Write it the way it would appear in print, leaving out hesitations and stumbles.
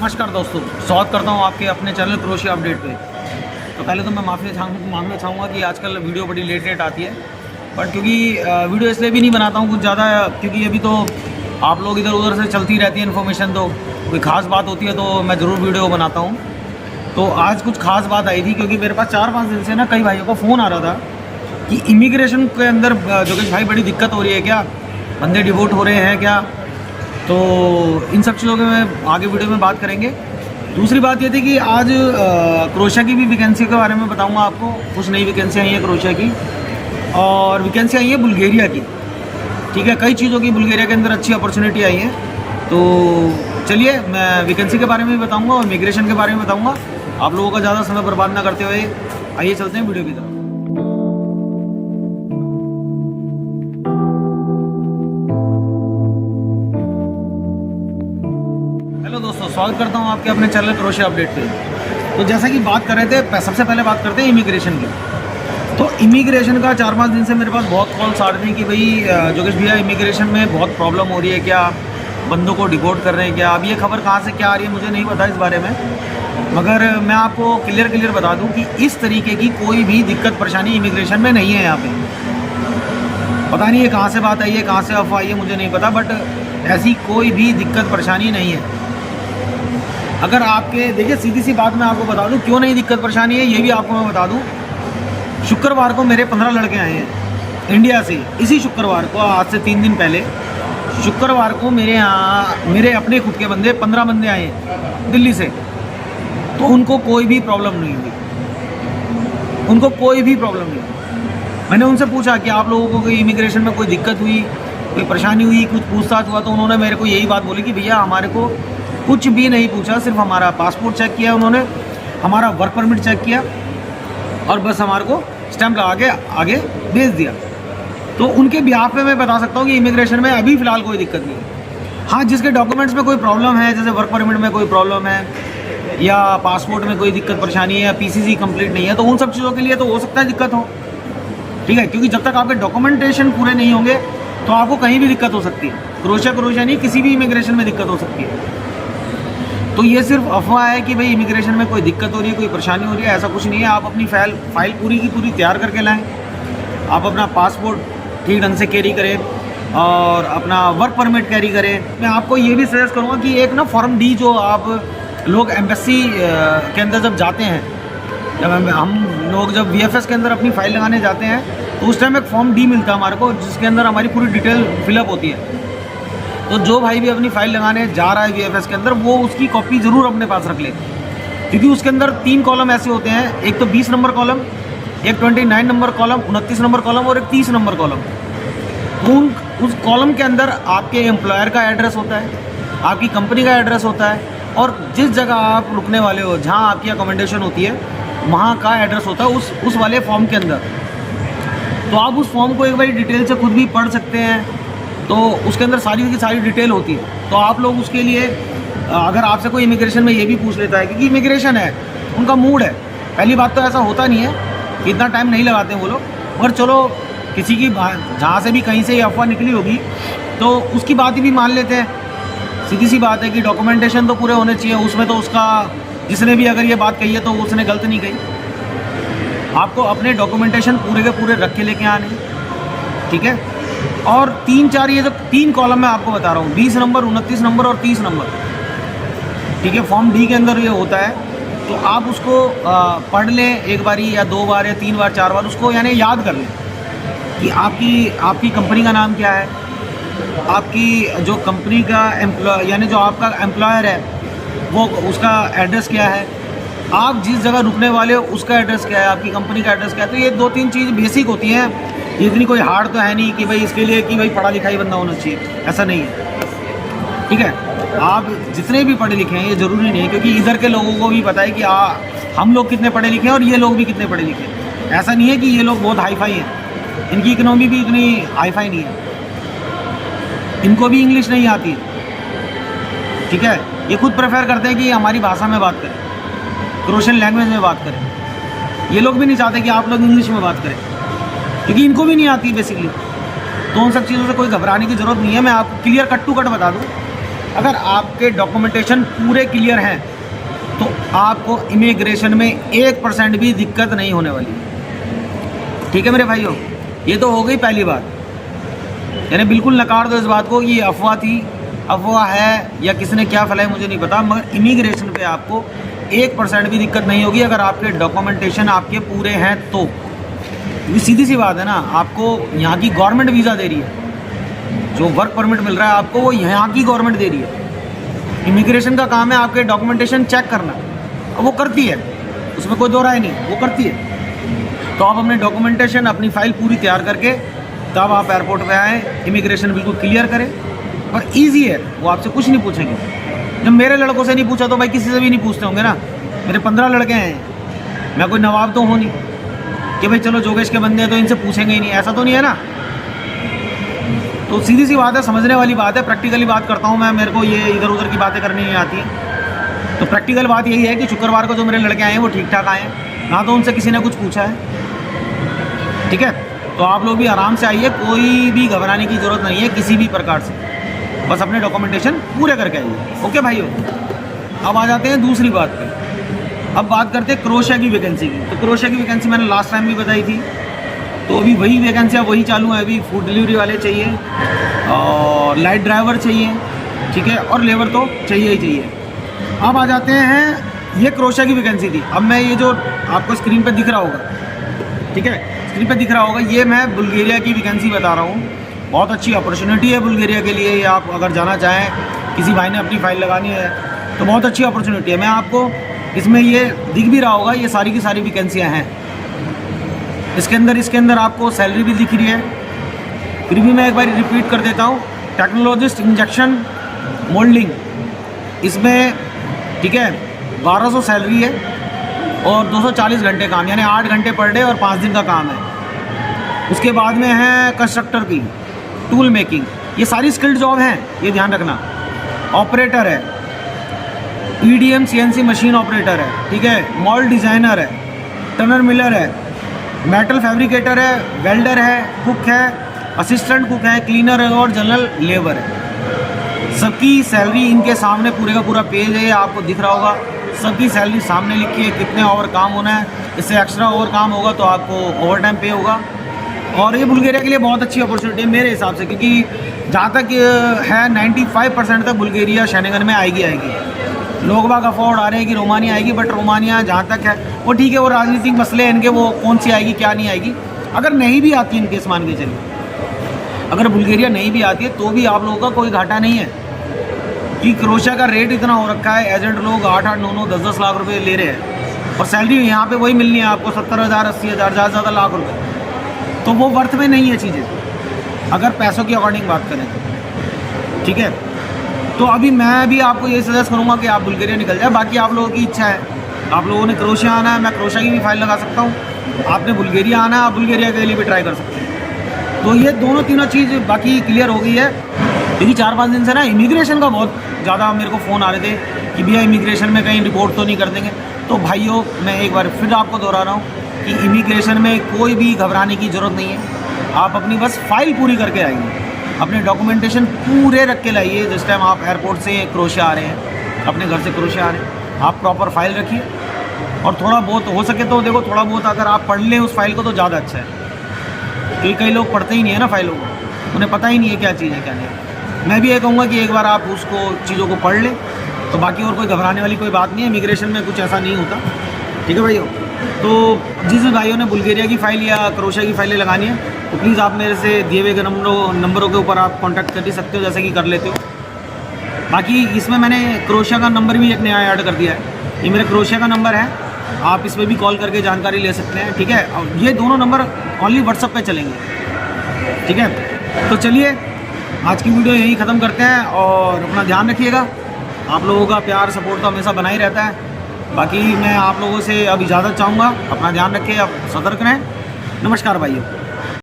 नमस्कार दोस्तों, स्वागत करता हूं आपके अपने चैनल क्रोशिया अपडेट पे। तो पहले तो मैं माफ़ी मांगना चाहूँगा कि आजकल वीडियो बड़ी लेट आती है, बट क्योंकि वीडियो इसलिए भी नहीं बनाता हूँ कुछ ज़्यादा, क्योंकि अभी तो आप लोग इधर उधर से चलती रहती है इन्फॉर्मेशन, तो कोई ख़ास बात होती है तो मैं ज़रूर वीडियो बनाता हूँ। तो आज कुछ खास बात आई थी, क्योंकि मेरे पास 4-5 दिन से ना कई भाइयों का फ़ोन आ रहा था कि इमिग्रेशन के अंदर जोगेश भाई बड़ी दिक्कत हो रही है क्या, बंदे डिवोर्ट हो रहे हैं क्या। तो इन सब चीज़ों के मैं आगे वीडियो में बात करेंगे। दूसरी बात ये थी कि आज क्रोशिया की भी वैकेंसी के बारे में बताऊंगा आपको। कुछ नई वैकेंसी आई है क्रोशिया की, और वैकेंसी आई है बुल्गारिया की। ठीक है, कई चीज़ों की बुल्गारिया के अंदर अच्छी अपॉर्चुनिटी आई है। तो चलिए मैं वैकेंसी के बारे में भी बताऊँगा और इमिग्रेशन के बारे में बताऊँगा। आप लोगों का ज़्यादा समय बर्बाद ना करते हुए आइए चलते हैं वीडियो की तरफ। हेलो दोस्तों, स्वागत करता हूं आपके अपने चैनल क्रोशिया अपडेट पे। तो जैसा कि बात कर रहे थे, सबसे पहले बात करते हैं इमिग्रेशन की। तो इमिग्रेशन का 4-5 दिन से मेरे पास बहुत कॉल्स आ रहे थे कि भाई जोगेश भैया इमिग्रेशन में बहुत प्रॉब्लम हो रही है क्या, बंदों को डिपोर्ट कर रहे हैं क्या। अब ये खबर कहाँ से क्या आ रही है मुझे नहीं पता इस बारे में, मगर मैं आपको क्लियर बता दूँ कि इस तरीके की कोई भी दिक्कत परेशानी इमिग्रेशन में नहीं है यहाँ पर। पता नहीं ये कहाँ से बात आई है, कहाँ से अफवाह आई है, मुझे नहीं पता, बट ऐसी कोई भी दिक्कत परेशानी नहीं है। अगर आपके देखिए, सीधी सी बात मैं आपको बता दूं क्यों नहीं दिक्कत परेशानी है, ये भी आपको मैं बता दूं। शुक्रवार को मेरे 15 लड़के आए हैं इंडिया से। इसी शुक्रवार को, आज से 3 दिन पहले शुक्रवार को मेरे यहाँ मेरे अपने खुद के बंदे 15 बंदे आए हैं दिल्ली से। तो उनको कोई भी प्रॉब्लम नहीं हुई, उनको कोई भी प्रॉब्लम नहीं हुई। मैंने उनसे पूछा कि आप लोगों को कोई इमिग्रेशन में कोई दिक्कत हुई, कोई परेशानी हुई, कुछ पूछताछ हुआ। तो उन्होंने मेरे को यही बात बोली कि भैया हमारे को कुछ भी नहीं पूछा, सिर्फ हमारा पासपोर्ट चेक किया उन्होंने, हमारा वर्क परमिट चेक किया और बस हमारे को स्टैंप लगा के आगे भेज दिया। तो उनके बिहाफ पे मैं बता सकता हूँ कि इमिग्रेशन में अभी फ़िलहाल कोई दिक्कत नहीं है। हाँ, जिसके डॉक्यूमेंट्स में कोई प्रॉब्लम है, जैसे वर्क परमिट में कोई प्रॉब्लम है या पासपोर्ट में कोई दिक्कत परेशानी है या पीसीसी कंप्लीट नहीं है, तो उन सब चीज़ों के लिए तो हो सकता है दिक्कत हो। ठीक है, क्योंकि जब तक आपके डॉक्यूमेंटेशन पूरे नहीं होंगे तो आपको कहीं भी दिक्कत हो सकती है। क्रोशिया नहीं, किसी भी इमिग्रेशन में दिक्कत हो सकती है। तो ये सिर्फ अफवाह है कि भाई इमिग्रेशन में कोई दिक्कत हो रही है, कोई परेशानी हो रही है, ऐसा कुछ नहीं है। आप अपनी फाइल पूरी की पूरी तैयार करके लाएं, आप अपना पासपोर्ट ठीक ढंग से कैरी करें और अपना वर्क परमिट कैरी करें। मैं आपको ये भी सजेस्ट करूँगा कि एक ना फॉर्म डी, जो आप लोग एम्बेसी के अंदर जब जाते हैं, जब हम लोग जब VFS के अंदर अपनी फ़ाइल लगाने जाते हैं, तो उस टाइम एक फॉर्म डी मिलता है हमारे को, जिसके अंदर हमारी पूरी डिटेल फिलअप होती है। तो जो भाई भी अपनी फ़ाइल लगाने जा रहा है VFS के अंदर, वो उसकी कॉपी ज़रूर अपने पास रख ले, क्योंकि उसके अंदर 3 कॉलम ऐसे होते हैं। एक तो 20 नंबर कॉलम, एक 29 नंबर कॉलम, 29 नंबर कॉलम और एक 30 नंबर कॉलम। उस कॉलम के अंदर आपके एम्प्लॉयर का एड्रेस होता है, आपकी कंपनी का एड्रेस होता है, और जिस जगह आप रुकने वाले हो, जहाँ आपकी अकोमोडेशन होती है, वहाँ का एड्रेस होता है उस वाले फॉर्म के अंदर। तो आप उस फॉर्म को एक बार डिटेल से खुद भी पढ़ सकते हैं। तो उसके अंदर सारी की सारी डिटेल होती है। तो आप लोग उसके लिए, अगर आपसे कोई इमिग्रेशन में ये भी पूछ लेता है, क्योंकि इमिग्रेशन है, उनका मूड है। पहली बात तो ऐसा होता नहीं है कि इतना टाइम नहीं लगाते वो लोग, और चलो किसी की जहाँ से भी कहीं से ये अफवाह निकली होगी तो उसकी बात ही भी मान लेते हैं। सीधी सी बात है कि डॉक्यूमेंटेशन तो पूरे होने चाहिए उसमें। तो उसका जिसने भी अगर ये बात कही है तो उसने गलत नहीं कही। आपको अपने डॉक्यूमेंटेशन पूरे के पूरे रख के लेके आने, ठीक है। और 3-4 ये जो 3 कॉलम मैं आपको बता रहा हूँ, 20 नंबर, 29 नंबर और 30 नंबर, ठीक है, फॉर्म डी के अंदर ये होता है। तो आप उसको पढ़ लें एक बारी या 2 बार या 3 बार 4 बार, उसको यानी याद कर लें कि आपकी कंपनी का नाम क्या है, आपकी जो कंपनी का यानी जो आपका एम्प्लॉयर है वो उसका एड्रेस क्या है, आप जिस जगह रुकने वाले हो उसका एड्रेस क्या है, आपकी कंपनी का एड्रेस क्या है। तो ये 2-3 चीज़ बेसिक होती हैं, ये इतनी कोई हार्ड तो है नहीं कि भाई इसके लिए कि भाई पढ़ा लिखा ही बंदा होना चाहिए, ऐसा नहीं है। ठीक है, आप जितने भी पढ़े लिखे हैं ये ज़रूरी नहीं है, क्योंकि इधर के लोगों को भी पता है कि हम लोग कितने पढ़े लिखे हैं और ये लोग भी कितने पढ़े लिखे हैं। ऐसा नहीं है कि ये लोग बहुत हाईफाई हैं, इनकी इकनॉमी भी इतनी हाईफाई नहीं है, इनको भी इंग्लिश नहीं आती है। ठीक है, ये खुद प्रेफर करते हैं कि हमारी भाषा में बात करें, क्रोशियन लैंग्वेज में बात करें। ये लोग भी नहीं चाहते कि आप लोग इंग्लिश में बात करें, क्योंकि इनको भी नहीं आती बेसिकली। तो उन सब चीज़ों से कोई घबराने की ज़रूरत नहीं है। मैं आपको क्लियर कट टू कट बता दूँ अगर आपके डॉक्यूमेंटेशन पूरे क्लियर हैं तो आपको इमिग्रेशन में 1% भी दिक्कत नहीं होने वाली। ठीक है मेरे भाइयों, ये तो हो गई पहली बात, यानी बिल्कुल नकार दो इस बात को, ये अफवाह थी, अफवाह है या किसने क्या फैलाई मुझे नहीं पता, मगर इमिग्रेशन पे आपको 1% भी दिक्कत नहीं होगी अगर आपके डॉक्यूमेंटेशन आपके पूरे हैं तो। ये सीधी सी बात है ना, आपको यहाँ की गवर्नमेंट वीज़ा दे रही है, जो वर्क परमिट मिल रहा है आपको वो यहाँ की गवर्नमेंट दे रही है। इमिग्रेशन का काम है आपके डॉक्यूमेंटेशन चेक करना, और वो करती है, उसमें कोई दो राय नहीं, वो करती है। तो आप अपने डॉक्यूमेंटेशन, अपनी फ़ाइल पूरी तैयार करके तब आप एयरपोर्ट पे आएँ, इमिग्रेशन बिल्कुल क्लियर करें, और ईजी है, वो आपसे कुछ नहीं पूछेंगे। जब मेरे लड़कों से नहीं पूछा तो भाई किसी से भी नहीं पूछते होंगे ना। मेरे 15 लड़के हैं, मैं कोई नवाब तो हूँ नहीं कि भाई चलो जोगेश के बंदे हैं तो इनसे पूछेंगे ही नहीं, ऐसा तो नहीं है ना। तो सीधी सी बात है, समझने वाली बात है, प्रैक्टिकली बात करता हूँ मैं, मेरे को ये इधर उधर की बातें करनी नहीं आती हैं। तो प्रैक्टिकल बात यही है कि शुक्रवार को जो मेरे लड़के आए हैं वो ठीक ठाक आए हैं, ना तो उनसे किसी ने कुछ पूछा है। ठीक है, तो आप लोग भी आराम से आइए, कोई भी घबराने की ज़रूरत नहीं है किसी भी प्रकार से, बस अपने डॉक्यूमेंटेशन पूरे करके आइए। ओके भाइयों, अब आ जाते हैं दूसरी बात पे। अब बात करते हैं क्रोशिया की वैकेंसी की। तो क्रोशिया की वैकेंसी मैंने लास्ट टाइम भी बताई थी, तो अभी वही वैकेंसियाँ वही चालू है। अभी फूड डिलीवरी वाले चाहिए और लाइट ड्राइवर चाहिए, ठीक है, और लेबर तो चाहिए ही चाहिए। अब आ जाते हैं, ये क्रोशिया की वैकेंसी थी। अब मैं ये जो आपको स्क्रीन पे दिख रहा होगा, ठीक है, स्क्रीन पे दिख रहा होगा, ये मैं बुल्गारिया की वैकेंसी बता रहा हूँ। बहुत अच्छी अपॉर्चुनिटी है बुल्गारिया के लिए, आप अगर जाना चाहें, किसी भाई ने अपनी फ़ाइल लगानी है तो बहुत अच्छी अपॉर्चुनिटी है। मैं आपको इसमें ये दिख भी रहा होगा, ये सारी की सारी वैकेंसियाँ हैं इसके अंदर आपको सैलरी भी दिख रही है। फिर भी मैं एक बार रिपीट कर देता हूँ, टेक्नोलॉजिस्ट इंजेक्शन मोल्डिंग, इसमें ठीक है 1200 सैलरी है और 240 घंटे काम, यानी 8 घंटे पर डे और 5 दिन का काम है। उसके बाद में है कंस्ट्रक्टर की, टूल मेकिंग, ये सारी स्किल्ड जॉब हैं, ये ध्यान रखना। ऑपरेटर है, EDM CNC मशीन ऑपरेटर है, ठीक है, मॉल्ड डिज़ाइनर है, टनर मिलर है, मेटल फैब्रिकेटर है, वेल्डर है, कुक है, असिस्टेंट कुक है, क्लीनर है और जनरल लेबर है। सबकी सैलरी इनके सामने पूरे का पूरा पेज है, आपको दिख रहा होगा, सबकी सैलरी सामने लिखी है, कितने ओवर काम होना है, इससे एक्स्ट्रा ओवर काम होगा तो आपको ओवर टाइम पे होगा। और ये बुल्गारिया के लिए बहुत अच्छी अपॉर्चुनिटी है मेरे हिसाब से, क्योंकि जहाँ तक है 95% तक बुल्गारिया शेंगेन में आएगी। लोग बाग अफवाह उड़ा रहे हैं कि रोमानिया आएगी, बट रोमानिया जहाँ तक है वो ठीक है, वो राजनीतिक मसले हैं इनके, वो कौन सी आएगी क्या नहीं आएगी। अगर नहीं भी आती इनके मान के चलिए, अगर बुल्गारिया नहीं भी आती है तो भी आप लोगों का कोई घाटा नहीं है, कि क्रोशिया का रेट इतना हो रखा है, एजेंट लोग 8-8, 9-9, 10-10 लाख रुपए ले रहे हैं और सैलरी यहाँ पे वही मिलनी है आपको 70,000, 80,000, ज़्यादा ज़्यादा लाख रुपए। तो वो वर्थ में नहीं है चीज़ें, अगर पैसों की अकॉर्डिंग बात करें तो। ठीक है, तो अभी मैं भी आपको ये सजेस्ट करूँगा कि आप बुल्गारिया निकल जाए। बाकी आप लोगों की इच्छा है, आप लोगों ने क्रोशिया आना है, मैं क्रोशिया की भी फाइल लगा सकता हूँ, आपने बुल्गारिया आना है, आप बुल्गारिया के लिए भी ट्राई कर सकते हैं। तो ये दोनों तीनों चीज़ बाकी क्लियर हो गई है, क्योंकि 4-5 दिन से ना इमिग्रेशन का बहुत ज़्यादा मेरे को फ़ोन आ रहे थे कि भैया इमिग्रेशन में कहीं रिपोर्ट तो नहीं कर देंगे। तो भाइयों, मैं एक बार फिर आपको दोहरा रहा हूँ कि इमिग्रेशन में कोई भी घबराने की ज़रूरत नहीं है। आप अपनी बस फाइल पूरी करके आइए, अपने डॉक्यूमेंटेशन पूरे रख के लाइए। जिस टाइम आप एयरपोर्ट से क्रोशिया आ रहे हैं, अपने घर से क्रोशिया आ रहे हैं, आप प्रॉपर फाइल रखिए, और थोड़ा बहुत हो सके तो देखो, थोड़ा बहुत अगर आप पढ़ लें उस फाइल को तो ज़्यादा अच्छा है, क्योंकि कई लोग पढ़ते ही नहीं है ना फाइलों को, उन्हें पता ही नहीं है क्या चीज़ है क्या नहीं। मैं भी ये कहूँगा कि एक बार आप उसको चीज़ों को पढ़ लें, तो बाकी और कोई घबराने वाली कोई बात नहीं है। इमिग्रेशन में कुछ ऐसा नहीं होता। ठीक है भाइयों, तो जिस भाइयों ने बुल्गारिया की फ़ाइल या क्रोशिया की फ़ाइलें लगानी है तो प्लीज़ आप मेरे से दिए हुए नंबरों के ऊपर आप कांटेक्ट कर ही सकते हो, जैसे कि कर लेते हो। बाकी इसमें मैंने क्रोशिया का नंबर भी एक नया ऐड कर दिया है, ये मेरे क्रोशिया का नंबर है, आप इस पर भी कॉल करके जानकारी ले सकते हैं। ठीक है, और ये दोनों नंबर ओनली व्हाट्सएप पे चलेंगे। ठीक है, तो चलिए आज की वीडियो यहीं ख़त्म करते हैं, और अपना ध्यान रखिएगा। आप लोगों का प्यार सपोर्ट तो हमेशा बना ही रहता है। बाकी मैं आप लोगों से अब इजाज़त चाहूँगा, अपना ध्यान रखिए, आप सतर्क रहें। नमस्कार भाइयों।